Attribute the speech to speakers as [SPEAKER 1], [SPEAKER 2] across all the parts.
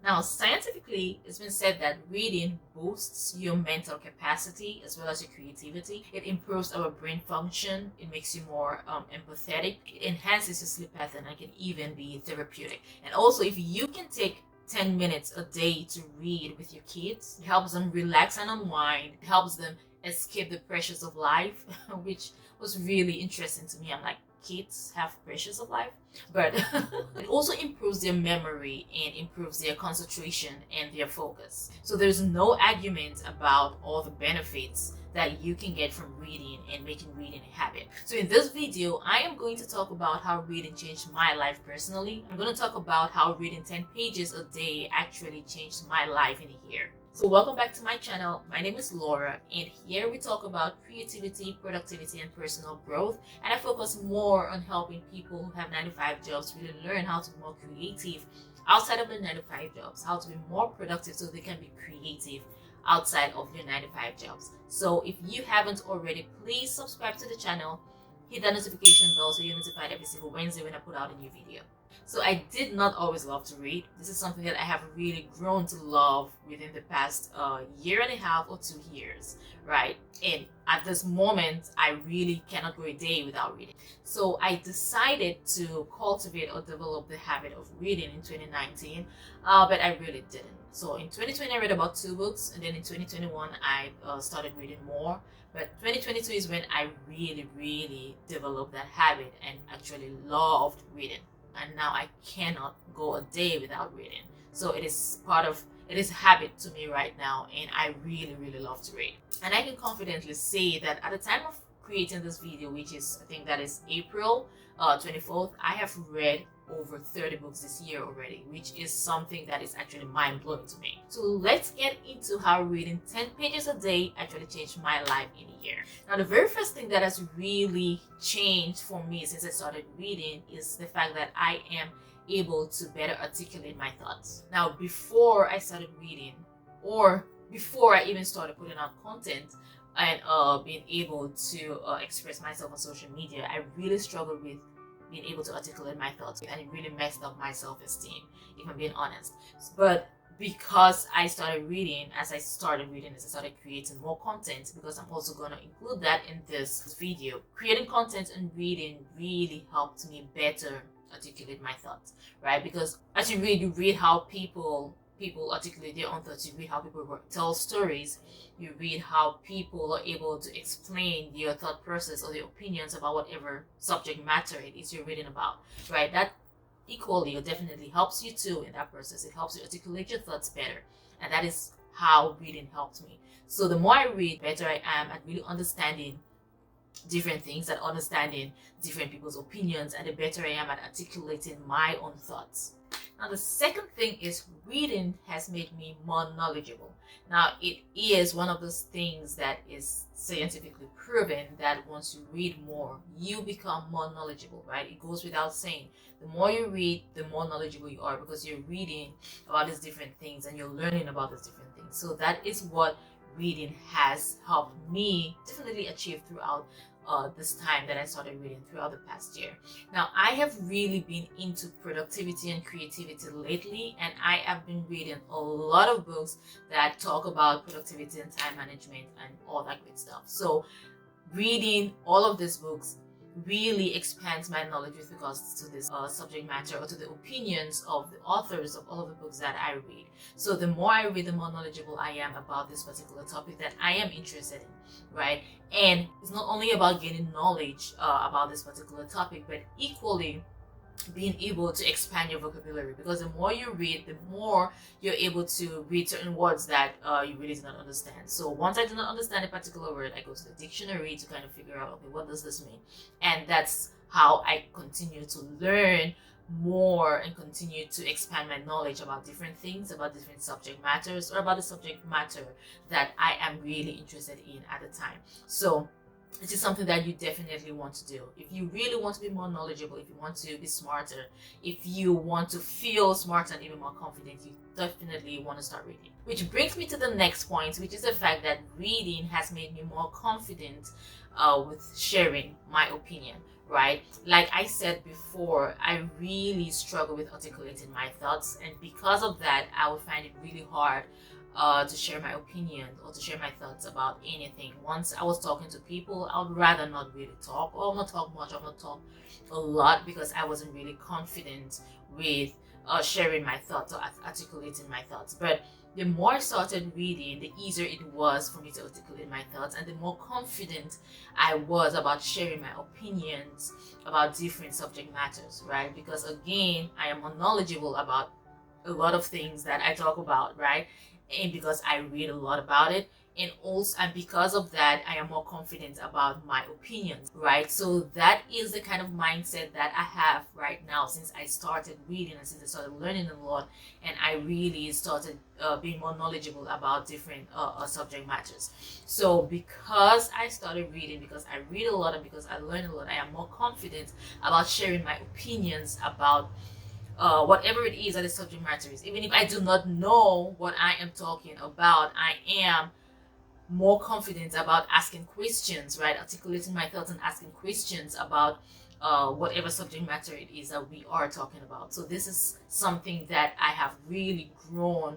[SPEAKER 1] Now, scientifically, it's been said that reading boosts your mental capacity as well as your creativity. It improves our brain function. It makes you more empathetic. It enhances your sleep pattern and can even be therapeutic. And also, if you can take 10 minutes a day to read with your kids, it helps them relax and unwind. It helps them escape the pressures of life, which was really interesting to me. I'm like, kids have pressures of life, but it also improves their memory and improves their concentration and their focus. So there's no argument about all the benefits that you can get from reading and making reading a habit. So in this video, I am going to talk about how reading changed my life personally. I'm going to talk about how reading 10 pages a day actually changed my life in a year. So welcome back to my channel. My name is Laura, and here we talk about creativity, productivity, and personal growth. And I focus more on helping people who have 9-to-5 jobs really learn how to be more creative outside of their 9-to-5 jobs, how to be more productive so they can be creative outside of your 9-to-5 jobs. So if you haven't already, please subscribe to the channel, hit that notification bell so you're notified every single Wednesday when I put out a new video. So I did not always love to read. This is something that I have really grown to love within the past year and a half or 2 years, right? And at this moment, I really cannot go a day without reading. So I decided to cultivate or develop the habit of reading in 2019, but I really didn't. So in 2020, I read about 2 books, and then in 2021, I started reading more. But 2022 is when I really developed that habit and actually loved reading. And now I cannot go a day without reading. So it is a habit to me right now, and I really love to read. And I can confidently say that at the time of creating this video, which is, I think that is April 24th, I have read over 30 books this year already, which is something that is actually mind-blowing to me. So let's get into how reading 10 pages a day actually changed my life in a year. Now, the very first thing that has really changed for me since I started reading is the fact that I am able to better articulate my thoughts. Now, before I started reading, or before I even started putting out content and being able to express myself on social media, I really struggled with being able to articulate my thoughts, and it really messed up my self-esteem, if I'm being honest. But because I started reading, as I started creating more content, because I'm also going to include that in this video. Creating content and reading really helped me better articulate my thoughts, right? Because as you read how people articulate their own thoughts, you read how people tell stories, you read how people are able to explain their thought process or their opinions about whatever subject matter it is you're reading about, right? That equally or definitely helps you too in that process. It helps you articulate your thoughts better, and that is how reading helped me. So the more I read, better I am at really understanding different things and understanding different people's opinions, and the better I am at articulating my own thoughts. Now, the second thing is reading has made me more knowledgeable. Now, it is one of those things that is scientifically proven that once you read more, you become more knowledgeable, right? It goes without saying. The more you read, the more knowledgeable you are, because you're reading about these different things and you're learning about these different things. So that is what reading has helped me definitely achieve throughout this time that I started reading throughout the past year. Now, I have really been into productivity and creativity lately, and I have been reading a lot of books that talk about productivity and time management and all that great stuff. So reading all of these books really expands my knowledge with regards to this subject matter, or to the opinions of the authors of all of the books that I read. So the more I read, the more knowledgeable I am about this particular topic that I am interested in, right? And it's not only about gaining knowledge about this particular topic, but equally being able to expand your vocabulary, because the more you read, the more you're able to read certain words that you really do not understand. So once I do not understand a particular word, I go to the dictionary to kind of figure out, okay, what does this mean? And that's how I continue to learn more and continue to expand my knowledge about different things, about different subject matters, or about the subject matter that I am really interested in at the time. So this is something that you definitely want to do. If you really want to be more knowledgeable, if you want to be smarter, if you want to feel smarter and even more confident, you definitely want to start reading. Which brings me to the next point, which is the fact that reading has made me more confident with sharing my opinion, right? Like I said before, I really struggle with articulating my thoughts, and because of that, I would find it really hard to share my opinion or to share my thoughts about anything. Once I was talking to people, I would rather not really talk, or not talk much, or not talk a lot, because I wasn't really confident with sharing my thoughts or articulating my thoughts. But the more I started reading, the easier it was for me to articulate my thoughts, and the more confident I was about sharing my opinions about different subject matters, right? Because again, I am more knowledgeable about a lot of things that I talk about, right? And because I read a lot about it, and because of that, I am more confident about my opinions, right? So that is the kind of mindset that I have right now since I started reading and since I started learning a lot, and I really started being more knowledgeable about different subject matters. So because I started reading, because I read a lot, and because I learn a lot, I am more confident about sharing my opinions about whatever it is that the subject matter is. Even if I do not know what I am talking about, I am more confident about asking questions, right? Articulating my thoughts and asking questions about whatever subject matter it is that we are talking about. So this is something that I have really grown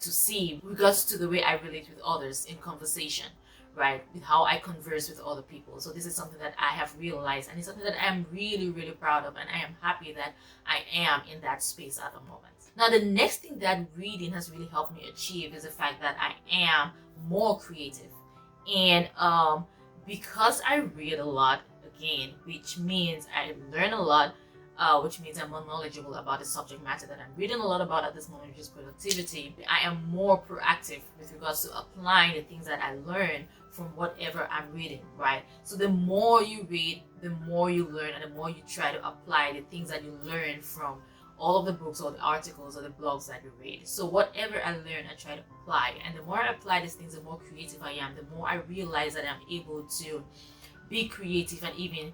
[SPEAKER 1] to see with regards to the way I relate with others in conversation, right? With how I converse with other people. So this is something that I have realized, and it's something that I am really, really proud of, and I am happy that I am in that space at the moment. Now, the next thing that reading has really helped me achieve is the fact that I am more creative. And because I read a lot, again, which means I learn a lot, which means I'm more knowledgeable about the subject matter that I'm reading a lot about at this moment, which is productivity. I am more proactive with regards to applying the things that I learn from whatever I'm reading, right? So the more you read, the more you learn, and the more you try to apply the things that you learn from all of the books or the articles or the blogs that you read. So whatever I learn, I try to apply. And the more I apply these things, the more creative I am, the more I realize that I'm able to be creative and even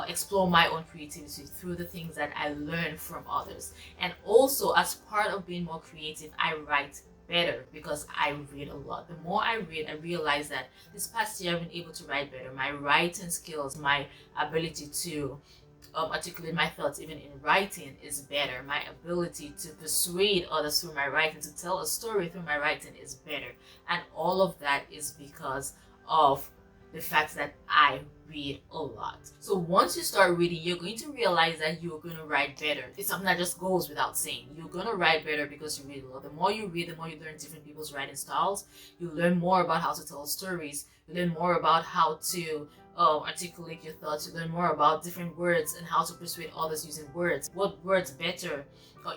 [SPEAKER 1] explore my own creativity through the things that I learn from others. And also, as part of being more creative, I write better because I read a lot. The more I read, I realize that this past year I've been able to write better. My writing skills, my ability to articulate my thoughts even in writing is better. My ability to persuade others through my writing, to tell a story through my writing is better. And all of that is because of the fact that I read a lot. So once you start reading, you're going to realize that you're going to write better. It's something that just goes without saying. You're going to write better because you read a lot. The more you read, the more you learn different people's writing styles. You learn more about how to tell stories. You learn more about how to articulate your thoughts. You learn more about different words and how to persuade others using words. What words better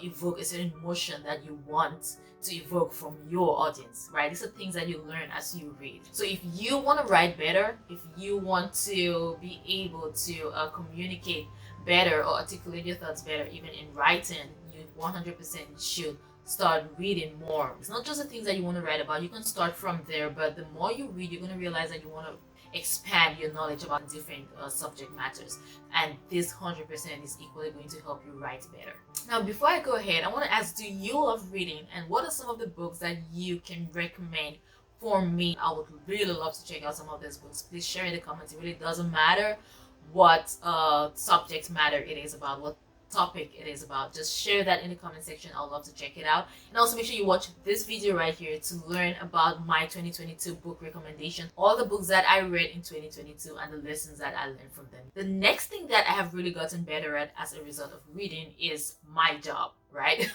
[SPEAKER 1] evoke a certain emotion that you want to evoke from your audience, right? These are things that you learn as you read. So if you want to write better, if you want to be able to communicate better or articulate your thoughts better, even in writing, you 100% should start reading more. It's not just the things that you want to write about. You can start from there, but the more you read, you're going to realize that you want to expand your knowledge about different subject matters, and this 100% is equally going to help you write better. Now, before I go ahead, I want to ask, do you love reading, and what are some of the books that you can recommend for me? I would really love to check out some of these books. Please share in the comments. It really doesn't matter what subject matter it is about, what topic it is about. Just share that in the comment section. I'd love to check it out. And also make sure you watch this video right here to learn about my 2022 book recommendation, all the books that I read in 2022 and the lessons that I learned from them. The next thing that I have really gotten better at as a result of reading is my job, right?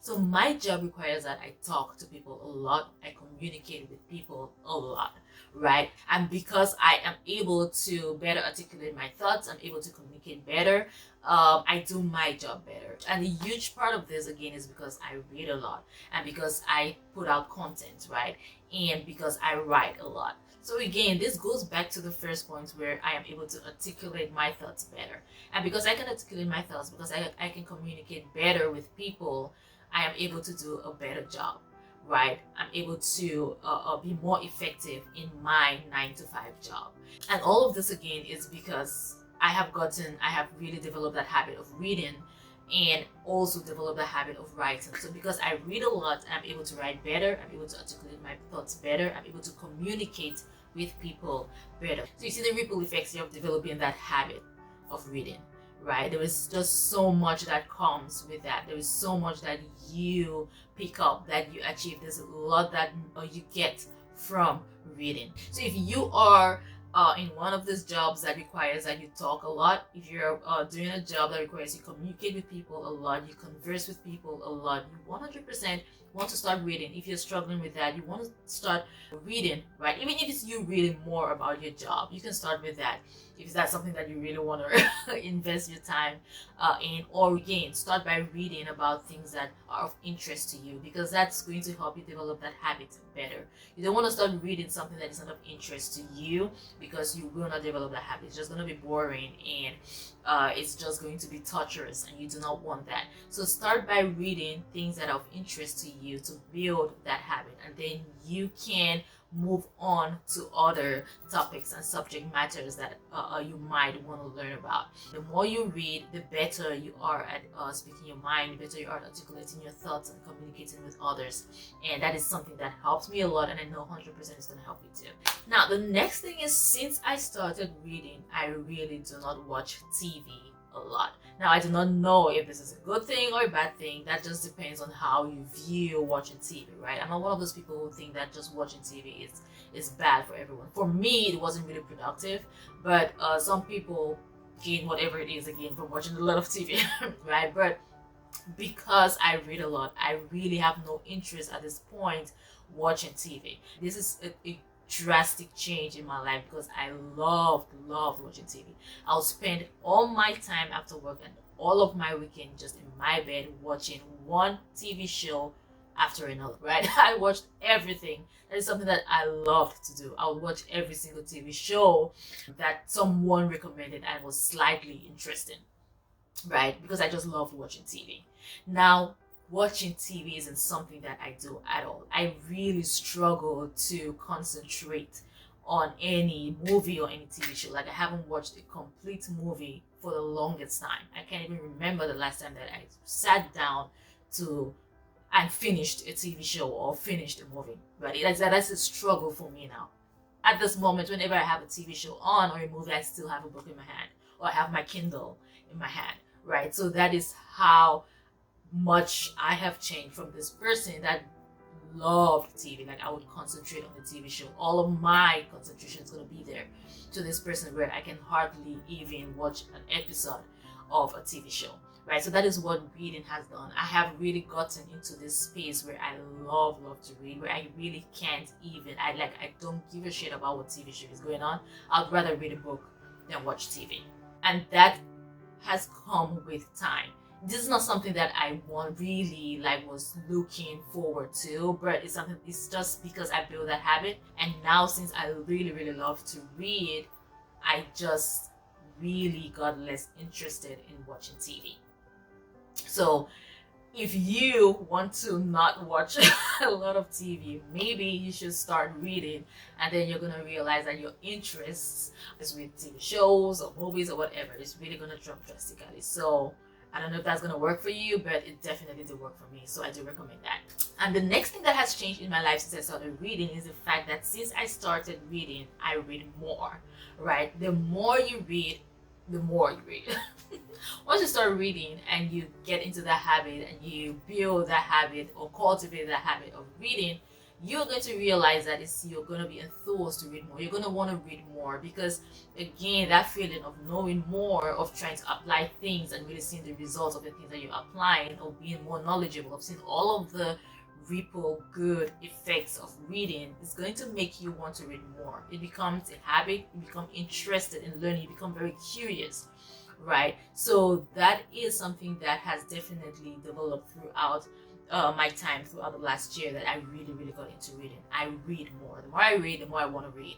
[SPEAKER 1] So my job requires that I talk to people a lot. I communicate with people a lot, right? And because I am able to better articulate my thoughts, I'm able to communicate better, I do my job better. And a huge part of this, again, is because I read a lot, and because I put out content, right? And because I write a lot. So again, this goes back to the first point where I am able to articulate my thoughts better. And because I can articulate my thoughts, because I can communicate better with people, I am able to do a better job, right? I'm able to be more effective in my 9 to 5 job. And all of this again is because I have really developed that habit of reading and also developed the habit of writing. So because I read a lot, I'm able to write better, I'm able to articulate my thoughts better, I'm able to communicate with people better. So you see the ripple effects of developing that habit of reading, right? There is just so much that comes with that. There is so much that you pick up, that you achieve. There's a lot that you get from reading. So if you are in one of these jobs that requires that you talk a lot, if you're doing a job that requires you communicate with people a lot, you converse with people a lot, you 100% want to start reading. If you're struggling with that, you want to start reading, right? Even if it's you reading more about your job, you can start with that. If that's something that you really want to invest your time in, or again, start by reading about things that are of interest to you, because that's going to help you develop that habit better. You don't want to start reading something that is not of interest to you, because you will not develop that habit. It's just going to be boring, and it's just going to be torturous, and you do not want that. So start by reading things that are of interest to you to build that habit, and then you can move on to other topics and subject matters that you might want to learn about. The more you read, the better you are at speaking your mind, the better you are at articulating your thoughts and communicating with others. And that is something that helps me a lot, and I know 100% is going to help you too. Now, the next thing is, since I started reading, I really do not watch TV a lot. Now, I do not know if this is a good thing or a bad thing. That just depends on how you view watching TV, right? I'm not one of those people who think that just watching TV is bad for everyone. For me, it wasn't really productive, but some people gain whatever it is again from watching a lot of TV, right? But because I read a lot, I really have no interest at this point watching TV. This is a drastic change in my life, because I loved watching TV. I'll spend all my time after work and all of my weekend just in my bed watching one TV show after another, right? I watched everything. That is something that I loved to do. I would watch every single TV show that someone recommended and was slightly interesting, right? Because I just loved watching TV. Now, watching TV isn't something that I do at all. I really struggle to concentrate on any movie or any TV show. Like, I haven't watched a complete movie for the longest time. I can't even remember the last time that I sat down and finished a TV show or finished a movie. Right? That's a struggle for me now. At this moment, whenever I have a TV show on or a movie, I still have a book in my hand, or I have my Kindle in my hand, right? So that is how much I have changed from this person that loved TV. Like, I would concentrate on the TV show. All of my concentration is going to be there, to this person where I can hardly even watch an episode of a TV show, right? So that is what reading has done. I have really gotten into this space where I love to read, where I really can't even, I don't give a shit about what TV show is going on. I'd rather read a book than watch TV. And that has come with time. This is not something that I was looking forward to, but it's just because I built that habit. And now, since I really love to read, I just really got less interested in watching TV. So if you want to not watch a lot of TV, maybe you should start reading, and then you're gonna realize that your interests is with TV shows or movies or whatever is really gonna drop drastically. So I don't know if that's gonna work for you, but it definitely did work for me. So I do recommend that. And the next thing that has changed in my life since I started reading is the fact that since I started reading, I read more, right? The more you read, the more you read. Once you start reading and you get into that habit and you build that habit or cultivate that habit of reading, you're going to realize that you're going to be enthused to read more. You're going to want to read more, because again, that feeling of knowing more, of trying to apply things and really seeing the results of the things that you're applying, or being more knowledgeable, of seeing all of the ripple good effects of reading, is going to make you want to read more. It becomes a habit. You become interested in learning. You become very curious, right? So that is something that has definitely developed throughout my time throughout the last year, that I really got into reading. I read more. The more I read, the more I want to read,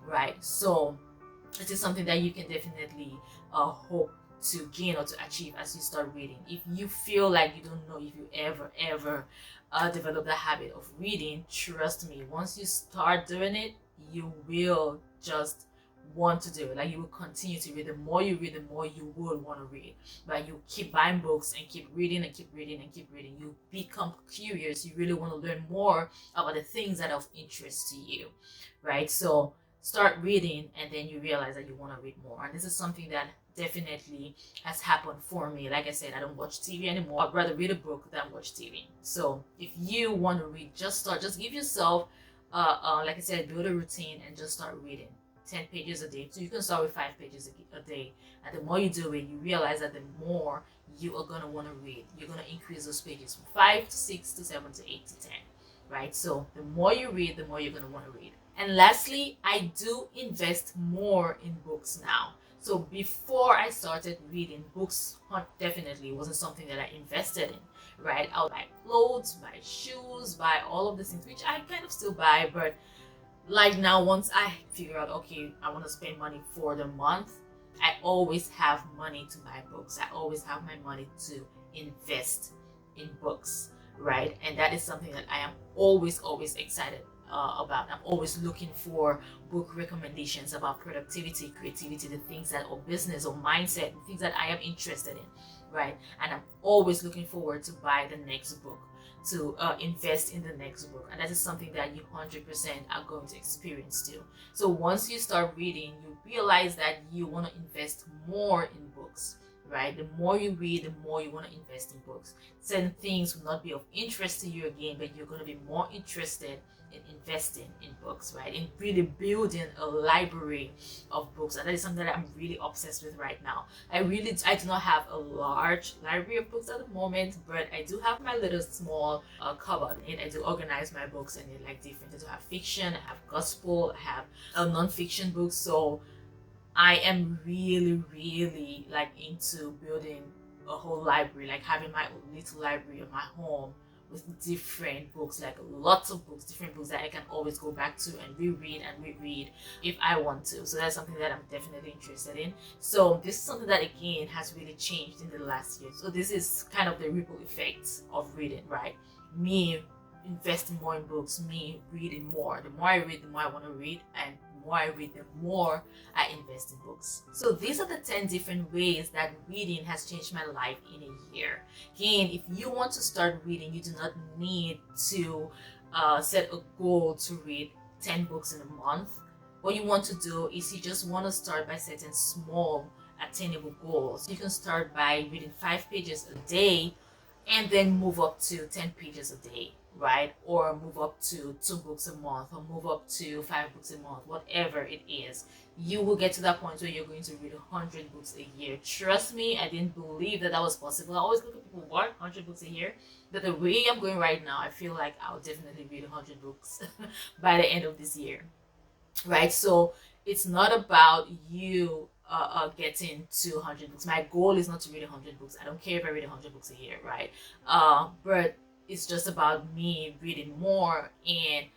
[SPEAKER 1] right? So it is something that you can definitely hope to gain or to achieve as you start reading. If you feel like you don't know if you ever develop the habit of reading, trust me, once you start doing it, you will just want to do it. Like, you will continue to read. The more you read, the more you will want to read. But you keep buying books and keep reading and keep reading and keep reading. You become curious. You really want to learn more about the things that are of interest to you, right? So start reading, and then you realize that you want to read more. And this is something that definitely has happened for me. Like I said, I don't watch TV anymore. I'd rather read a book than watch TV. So if you want to read, just start. Just give yourself, like I said, build a routine and just start reading 10 pages a day. So you can start with 5 pages a day. And the more you do it, you realize that the more you are going to want to read. You're going to increase those pages from 5 to 6 to 7 to 8 to 10, right? So the more you read, the more you're going to want to read. And lastly, I do invest more in books now. So before I started reading, books definitely wasn't something that I invested in, right? I'll buy clothes, buy shoes, buy all of these things, which I kind of still buy. But like now, once I figure out, okay, I want to spend money for the month, I always have money to buy books. I always have my money to invest in books, right? And that is something that I am always excited about. I'm always looking for book recommendations about productivity, creativity, the things that, or business or mindset, the things that I am interested in, right? And I'm always looking forward to buy the next book, to invest in the next book. And that is something that you 100% are going to experience too. So once you start reading, you realize that you want to invest more in books, right? The more you read, the more you want to invest in books. Certain things will not be of interest to you again, but you're going to be more interested in investing in books, right? In really building a library of books. And that is something that I'm really obsessed with right now. I do not have a large library of books at the moment, but I do have my little small cupboard. And I do organize my books and they're like different. I do have fiction, I have gospel, I have non-fiction books. So I am really like into building a whole library, like having my own little library of my home with different books, like lots of books, different books that I can always go back to and reread if I want to. So that's something that I'm definitely interested in. So this is something that again has really changed in the last year. So this is kind of the ripple effect of reading, right? Me investing more in books, me reading more. The more I read, the more I want to read, and the more I read, the more I invest in books. So these are the 10 different ways that reading has changed my life in a year. Again, if you want to start reading, you do not need to set a goal to read 10 books in a month. What you want to do is you just want to start by setting small, attainable goals. You can start by reading 5 pages a day and then move up to 10 pages a day, right? Or move up to 2 books a month, or move up to 5 books a month, whatever it is. You will get to that point where you're going to read 100 books a year. Trust me, I didn't believe that was possible. I always look at people, what, 100 books a year? But the way I'm going right now, I feel like I'll definitely read 100 books by the end of this year, right? So it's not about you getting to 100 books. My goal is not to read 100 books. I don't care if I read 100 books a year, right? But it's just about me reading more and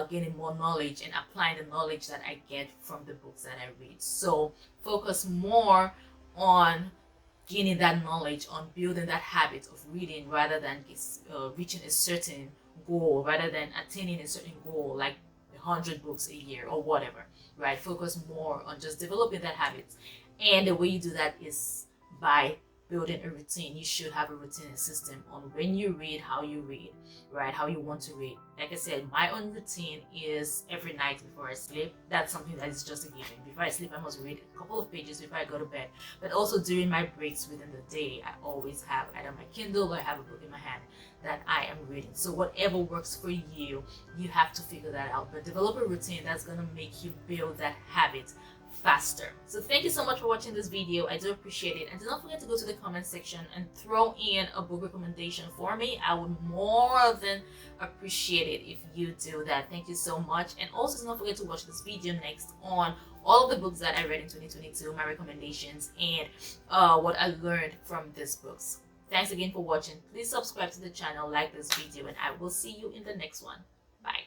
[SPEAKER 1] gaining more knowledge and applying the knowledge that I get from the books that I read. So focus more on gaining that knowledge, on building that habit of reading, rather than reaching a certain goal, rather than attaining a certain goal like 100 books a year or whatever, right? Focus more on just developing that habit. And the way you do that is by building a routine. You should have a routine and system on when you read, how you read, right? How you want to read. Like I said, my own routine is every night before I sleep. That's something that is just a given. Before I sleep, I must read a couple of pages before I go to bed. But also during my breaks within the day, I always have either my Kindle or I have a book in my hand that I am reading. So whatever works for you, you have to figure that out. But develop a routine that's going to make you build that habit faster. So thank you so much for watching this video. I do appreciate it. And do not forget to go to the comment section and throw in a book recommendation for me. I would more than appreciate it if you do that. Thank you so much. And also do not forget to watch this video next on all of the books that I read in 2022, my recommendations, and what I learned from these books. Thanks again for watching. Please subscribe to the channel, like this video, and I will see you in the next one. Bye.